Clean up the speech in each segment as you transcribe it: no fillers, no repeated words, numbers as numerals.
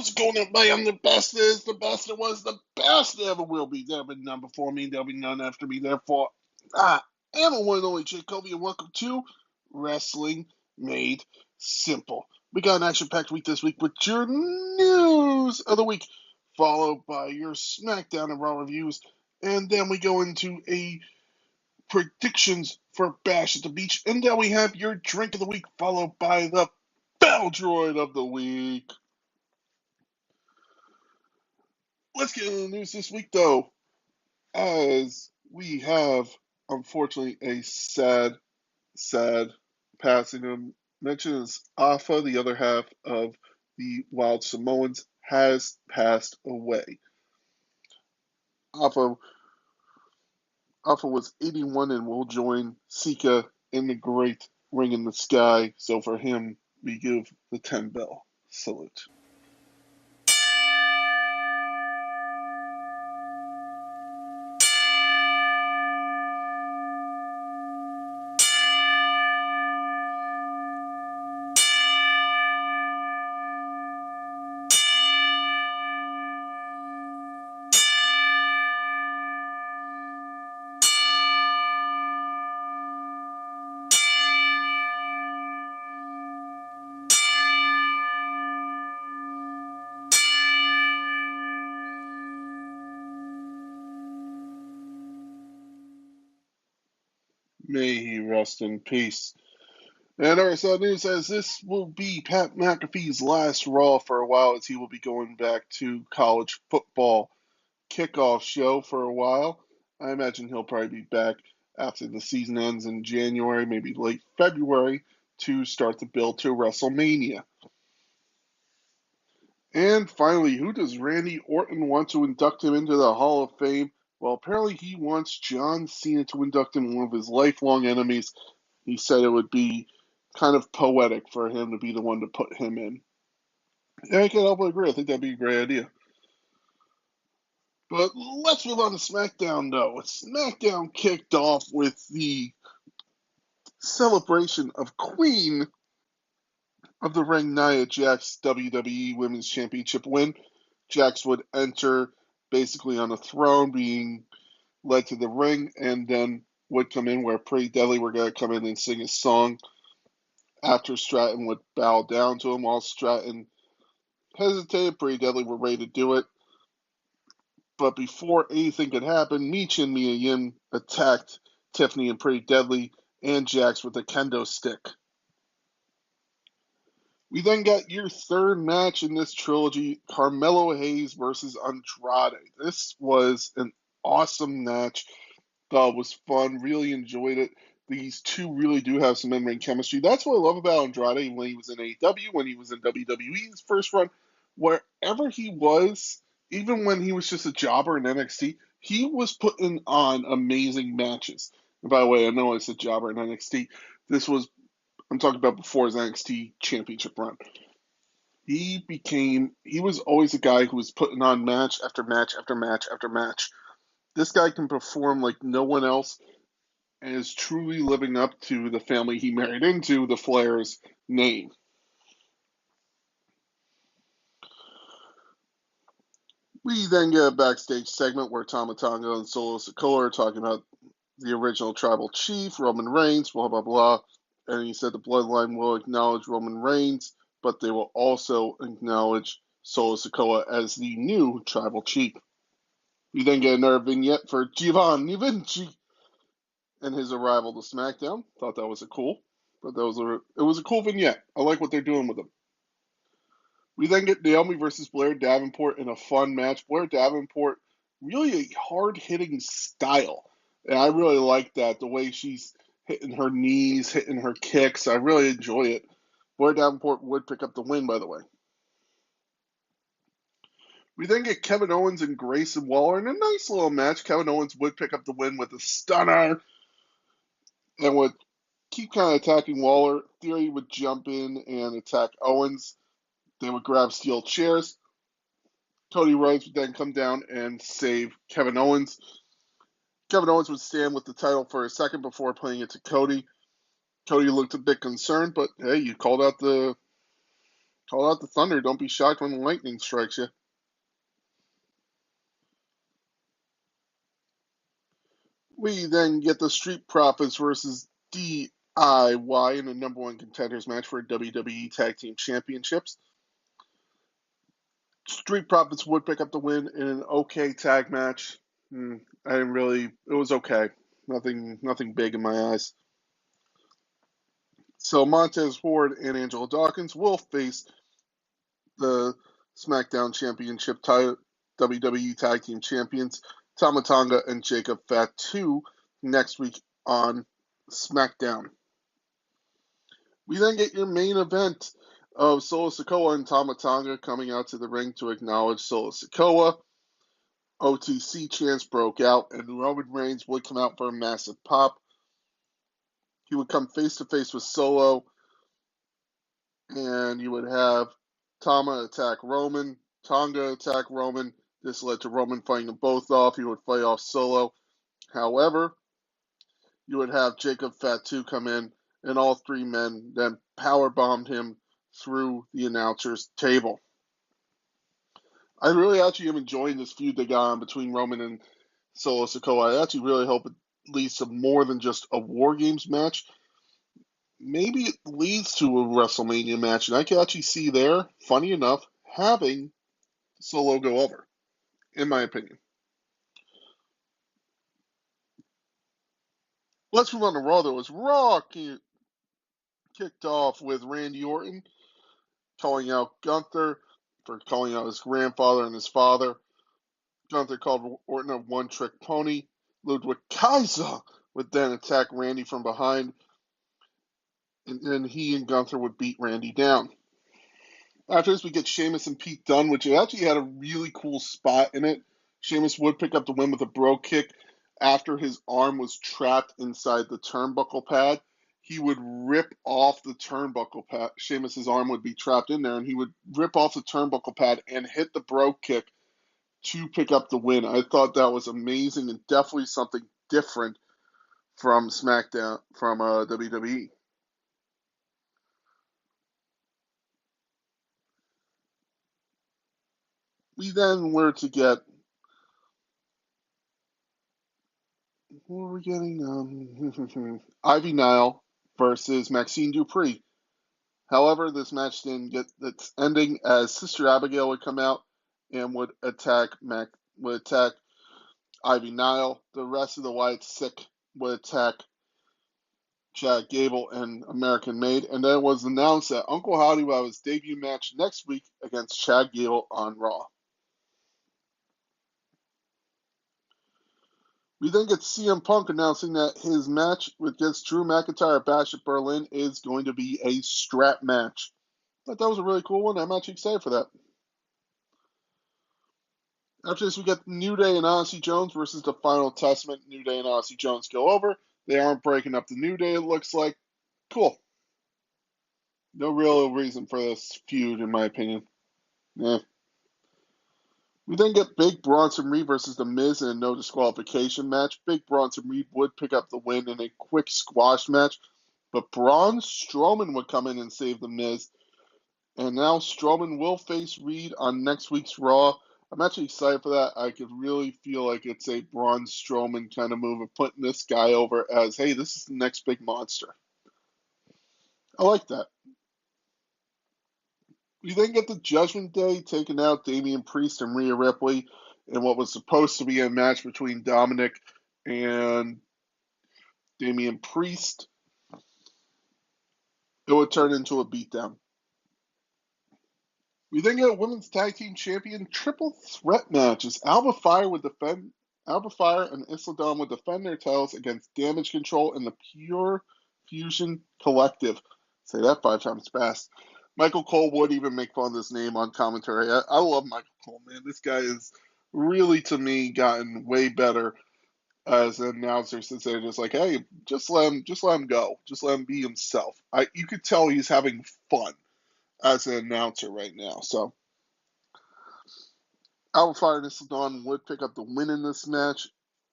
what's going on, everybody? I'm the best is, the best it was, the best it ever will be. There'll be none before me, there'll be none after me. Therefore, I am the one and only Jake Covey, and welcome to Wrestling Made Simple. We got an action-packed week this week with your news of the week, followed by your SmackDown and Raw reviews, and then we go into a predictions for Bash at the Beach, and then we have your drink of the week, followed by the Battle Droid of the week. Let's get into the news this week, though, as we have, unfortunately, a sad passing. Mentioned as Alpha, the other half of the Wild Samoans, has passed away. Alpha was 81 and will join Sika in the Great Ring in the Sky. So for him, we give the 10 bell salute. May he rest in peace. And RSL News says this will be Pat McAfee's last Raw for a while, as he will be going back to college football kickoff show for a while. I imagine he'll probably be back after the season ends in January, maybe late February, to start the build to WrestleMania. And finally, who does Randy Orton want to induct him into the Hall of Fame? Well, apparently he wants John Cena to induct him, one of his lifelong enemies. He said it would be kind of poetic for him to be the one to put him in. And I can help but agree. I think that'd be a great idea. But let's move on to SmackDown, though. SmackDown kicked off with the celebration of Queen of the Ring, Nia Jax WWE Women's Championship win. Jax would enter basically on a throne, being led to the ring, and then would come in where Pretty Deadly were going to come in and sing a song after Stratton would bow down to him. While Stratton hesitated, Pretty Deadly were ready to do it. But before anything could happen, Meech and Mia Yim attacked Tiffany and Pretty Deadly and Jax with a kendo stick. We then got your third match in this trilogy, Carmelo Hayes versus Andrade. This was an awesome match. Thought it was fun. Really enjoyed it. These two really do have some in-ring chemistry. That's what I love about Andrade when he was in AEW, when he was in WWE, his first run. Wherever he was, even when he was just a jobber in NXT, he was putting on amazing matches. And by the way, I know I said jobber in NXT. I'm talking about before his NXT championship run. He was always a guy who was putting on match after match after match after match. This guy can perform like no one else and is truly living up to the family he married into, the Flair's name. We then get a backstage segment where Tama Tonga and Solo Sikoa are talking about the original tribal chief, Roman Reigns, blah, blah, blah. And he said the bloodline will acknowledge Roman Reigns, but they will also acknowledge Solo Sikoa as the new tribal chief. We then get another vignette for Giovanni Vinci and his arrival to SmackDown. Thought that was it was a cool vignette. I like what they're doing with him. We then get Naomi versus Blair Davenport in a fun match. Blair Davenport, really a hard-hitting style. And I really like that, the way she's hitting her knees, hitting her kicks. I really enjoy it. Blair Davenport would pick up the win, by the way. We then get Kevin Owens and Grayson Waller in a nice little match. Kevin Owens would pick up the win with a stunner and would keep kind of attacking Waller. Theory would jump in and attack Owens. They would grab steel chairs. Cody Rhodes would then come down and save Kevin Owens. Kevin Owens would stand with the title for a second before playing it to Cody. Cody looked a bit concerned, but hey, you called out the Call out the thunder. Don't be shocked when the lightning strikes you. We then get the Street Profits versus DIY in a number one contenders match for WWE Tag Team Championships. Street Profits would pick up the win in an okay tag match. I didn't really. It was okay. Nothing big in my eyes. So Montez Ford and Angelo Dawkins will face the SmackDown Championship WWE Tag Team Champions Tama Tonga and Jacob Fatu next week on SmackDown. We then get your main event of Solo Sikoa and Tama Tonga coming out to the ring to acknowledge Solo Sikoa. OTC chants broke out, and Roman Reigns would come out for a massive pop. He would come face to face with Solo, and you would have Tama attack Roman, Tonga attack Roman. This led to Roman fighting them both off. He would fight off Solo. However, you would have Jacob Fatu come in, and all three men then power bombed him through the announcer's table. I really actually am enjoying this feud they got on between Roman and Solo Sikoa. I actually really hope it leads to more than just a War Games match. Maybe it leads to a WrestleMania match, and I can actually see there, funny enough, having Solo go over, in my opinion. Let's move on to Raw, though. As Raw kicked off with Randy Orton calling out Gunther for calling out his grandfather and his father. Gunther called Orton a one-trick pony. Ludwig Kaiser would then attack Randy from behind, and then he and Gunther would beat Randy down. After this, we get Sheamus and Pete Dunne, which actually had a really cool spot in it. Sheamus would pick up the win with a bro kick after his arm was trapped inside the turnbuckle pad. He would rip off the turnbuckle pad. Sheamus's arm would be trapped in there, and he would rip off the turnbuckle pad and hit the bro kick to pick up the win. I thought that was amazing and definitely something different from SmackDown, from WWE. We then were to get, who were we getting? Ivy Nile versus Maxine Dupree. However, this match didn't get its ending as Sister Abigail would come out and would attack Ivy Nile. The rest of the White Sick would attack Chad Gable and American Made, and then it was announced that Uncle Howdy will have his debut match next week against Chad Gable on Raw. We then get CM Punk announcing that his match against Drew McIntyre at Bash at Berlin is going to be a strap match. I thought that was a really cool one. I'm actually excited for that. After this, we get New Day and Odyssey Jones versus the Final Testament. New Day and Odyssey Jones go over. They aren't breaking up the New Day, it looks like. Cool. No real reason for this feud, in my opinion. Yeah. We then get Big Bronson Reed versus The Miz in a no disqualification match. Big Bronson Reed would pick up the win in a quick squash match, but Braun Strowman would come in and save The Miz. And now Strowman will face Reed on next week's Raw. I'm actually excited for that. I could really feel like it's a Braun Strowman kind of move of putting this guy over as, hey, this is the next big monster. I like that. We then get the Judgment Day taking out Damian Priest and Rhea Ripley in what was supposed to be a match between Dominic and Damian Priest. It would turn into a beatdown. We then get a women's tag team champion triple threat match as Alba Fire and Isla Dawn would defend their titles against Damage Control and the Pure Fusion Collective. Say that 5 times fast. Michael Cole would even make fun of this name on commentary. I love Michael Cole, man. This guy is really, to me, gotten way better as an announcer since they're just like, hey, just let him go. Just let him be himself. You could tell he's having fun as an announcer right now. So Alba Fire and Isla Dawn would pick up the win in this match.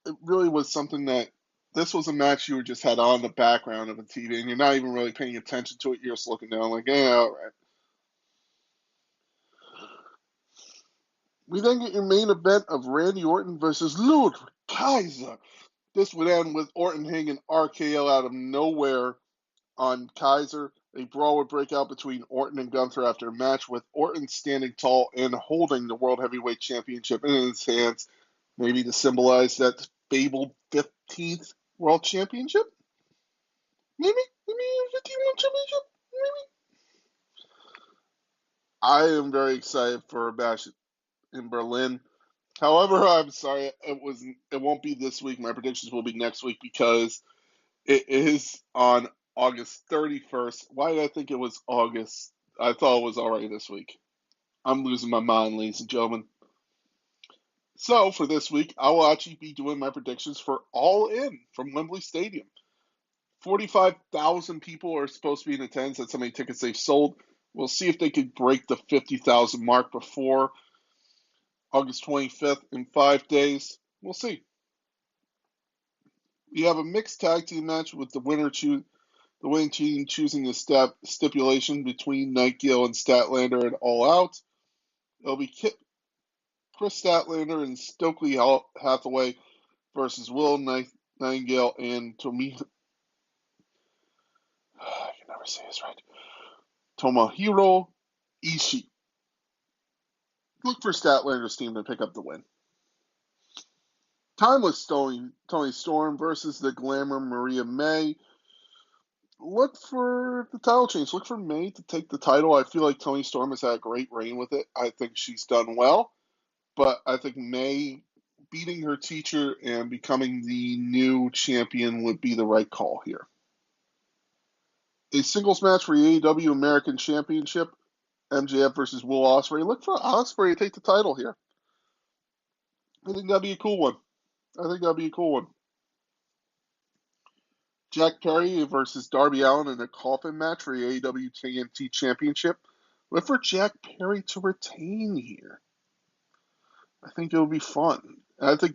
It really was something that this was a match you just had on the background of the TV, and you're not even really paying attention to it. You're just looking down like, yeah, all right. We then get your main event of Randy Orton versus Ludwig Kaiser. This would end with Orton hanging RKO out of nowhere on Kaiser. A brawl would break out between Orton and Gunther after a match, with Orton standing tall and holding the World Heavyweight Championship in his hands, maybe to symbolize that fabled 15th World Championship? Maybe? Maybe a 15th World Championship? Maybe? I am very excited for a match in Berlin. However, I'm sorry, it won't be this week. My predictions will be next week because it is on August 31st. Why did I think it was August? I thought it was already this week. I'm losing my mind, ladies and gentlemen. So for this week, I will actually be doing my predictions for All In from Wembley Stadium. 45,000 people are supposed to be in attendance. That's how many tickets they've sold. We'll see if they could break the 50,000 mark before August 25th in 5 days. We'll see. We have a mixed tag team match with the winning team choosing the stipulation between Nightingale and Statlander at All Out. It'll be Chris Statlander and Stokely Hathaway versus Will Nightingale and I can never say this right. Tomohiro Ishii. Look for Statlander's team to pick up the win. Timeless Tony Storm versus the Glamour Maria May. Look for the title change. Look for May to take the title. I feel like Tony Storm has had a great reign with it. I think she's done well. But I think May beating her teacher and becoming the new champion would be the right call here. A singles match for the AEW American Championship. MJF versus Will Ospreay. Look for Ospreay to take the title here. I think that'd be a cool one. Jack Perry versus Darby Allin in a coffin match for the AEW TNT Championship. Look for Jack Perry to retain here. I think it'll be fun. I think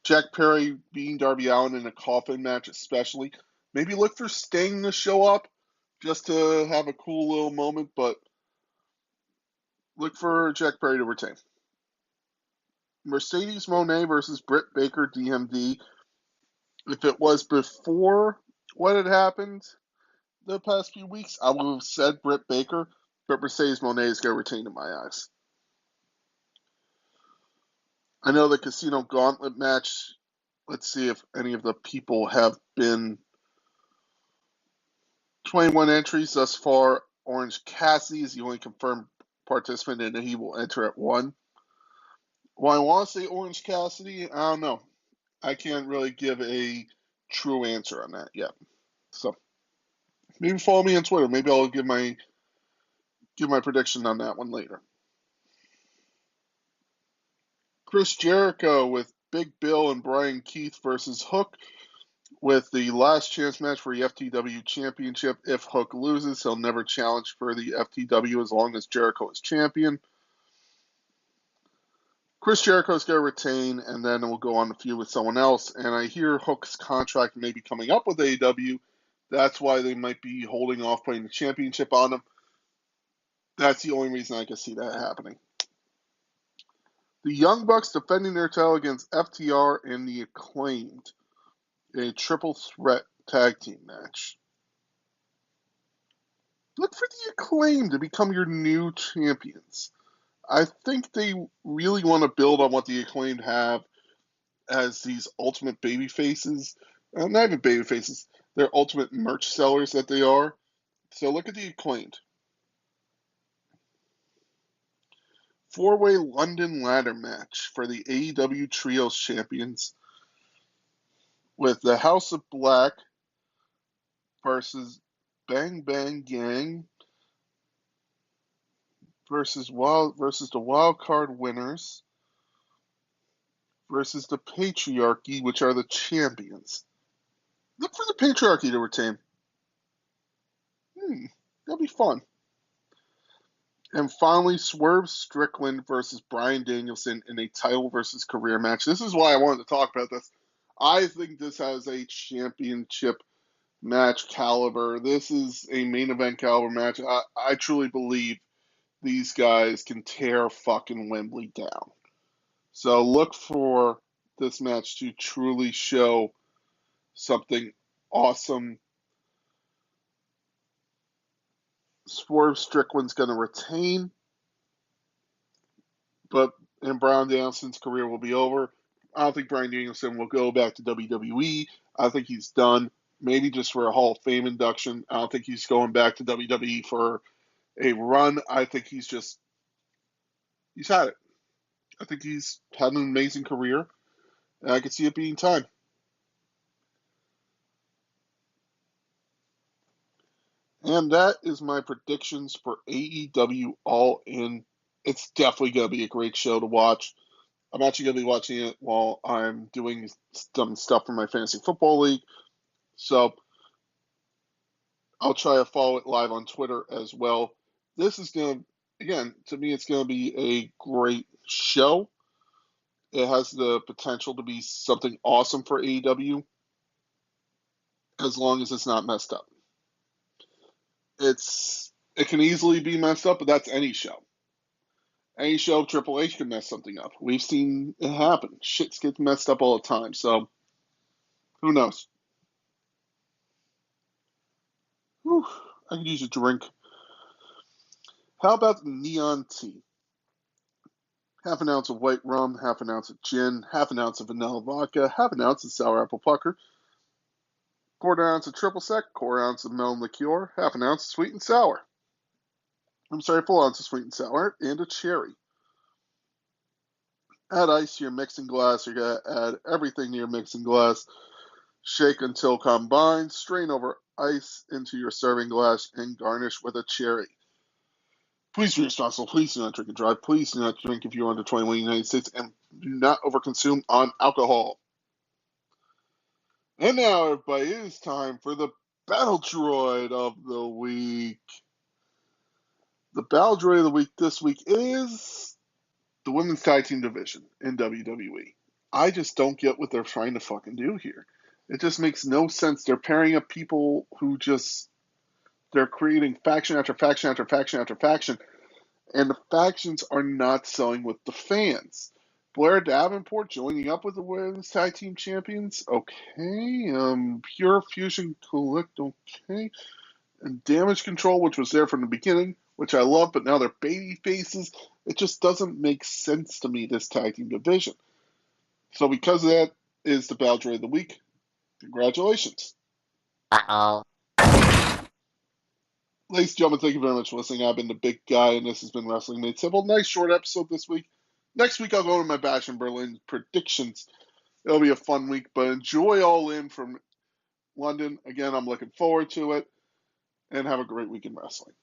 Jack Perry beating Darby Allin in a coffin match especially. Maybe look for Sting to show up just to have a cool little moment, but look for Jack Perry to retain. Mercedes Moné versus Britt Baker DMD. If it was before what had happened the past few weeks, I would have said Britt Baker, but Mercedes Moné is going to retain in my eyes. I know the Casino Gauntlet match. Let's see if any of the people have been 21 entries thus far. Orange Cassidy is the only confirmed participant, and he will enter at 1. Well, I want to say Orange Cassidy. I don't know. I can't really give a true answer on that yet. So maybe follow me on Twitter. Maybe I'll give my prediction on that one later. Chris Jericho with Big Bill and Brian Keith versus Hook with the last chance match for the FTW Championship. If Hook loses, he'll never challenge for the FTW as long as Jericho is champion. Chris Jericho's going to retain, and then we'll go on to feud with someone else. And I hear Hook's contract may be coming up with AEW. That's why they might be holding off putting the championship on him. That's the only reason I can see that happening. The Young Bucks defending their title against FTR and the Acclaimed in a triple threat tag team match. Look for the Acclaimed to become your new champions. I think they really want to build on what the Acclaimed have as these ultimate baby faces. Not even baby faces. They're ultimate merch sellers that they are. So look at the Acclaimed. 4-way London ladder match for the AEW Trios Champions with the House of Black versus Bang Bang Gang versus the Wild Card winners versus the Patriarchy, which are the champions. Look for the Patriarchy to retain. That'll be fun. And finally, Swerve Strickland versus Bryan Danielson in a title versus career match. This is why I wanted to talk about this. I think this has a championship match caliber. This is a main event caliber match. I truly believe these guys can tear fucking Wembley down. So look for this match to truly show something awesome. Swerve Strickland's going to retain, but and Bryan Danielson's career will be over. I don't think Bryan Danielson will go back to WWE. I think he's done. Maybe just for a Hall of Fame induction. I don't think he's going back to WWE for a run. I think he's had it. I think he's had an amazing career, and I could see it being time. And that is my predictions for AEW All In. It's definitely going to be a great show to watch. I'm actually going to be watching it while I'm doing some stuff for my fantasy football league. So I'll try to follow it live on Twitter as well. This is going to, again, to me, it's going to be a great show. It has the potential to be something awesome for AEW as long as it's not messed up. It can easily be messed up, but that's any show. Any show, Triple H can mess something up. We've seen it happen. Shit gets messed up all the time. So who knows? Whew, I could use a drink. How about neon tea? Half an ounce of white rum, half an ounce of gin, half an ounce of vanilla vodka, half an ounce of sour apple pucker, quarter ounce of triple sec, quarter ounce of melon liqueur, half an ounce of sweet and sour. Full ounce of sweet and sour, and a cherry. Add ice to your mixing glass. You're going to add everything to your mixing glass. Shake until combined. Strain over ice into your serving glass and garnish with a cherry. Please be responsible. Please do not drink and drive. Please do not drink if you're under 21 in the United States, and do not overconsume on alcohol. And now, everybody, it is time for the Battle Droid of the Week. The Battle Droid of the Week this week is the Women's Tag Team Division in WWE. I just don't get what they're trying to fucking do here. It just makes no sense. They're pairing up people who they're creating faction after faction after faction after faction, and the factions are not selling with the fans. Blair Davenport joining up with the Women's Tag Team Champions, okay. Pure Fusion Collect, okay. And Damage Control, which was there from the beginning, which I love, but now they're baby faces. It just doesn't make sense to me, this tag team division. So because of that is the Battle Droid of the Week. Congratulations. Uh-oh. Ladies and gentlemen, thank you very much for listening. I've been the big guy, and this has been Wrestling Made Simple. Nice short episode this week. Next week, I'll go into my Bash in Berlin predictions. It'll be a fun week, but enjoy All In from London. Again, I'm looking forward to it, and have a great week in wrestling.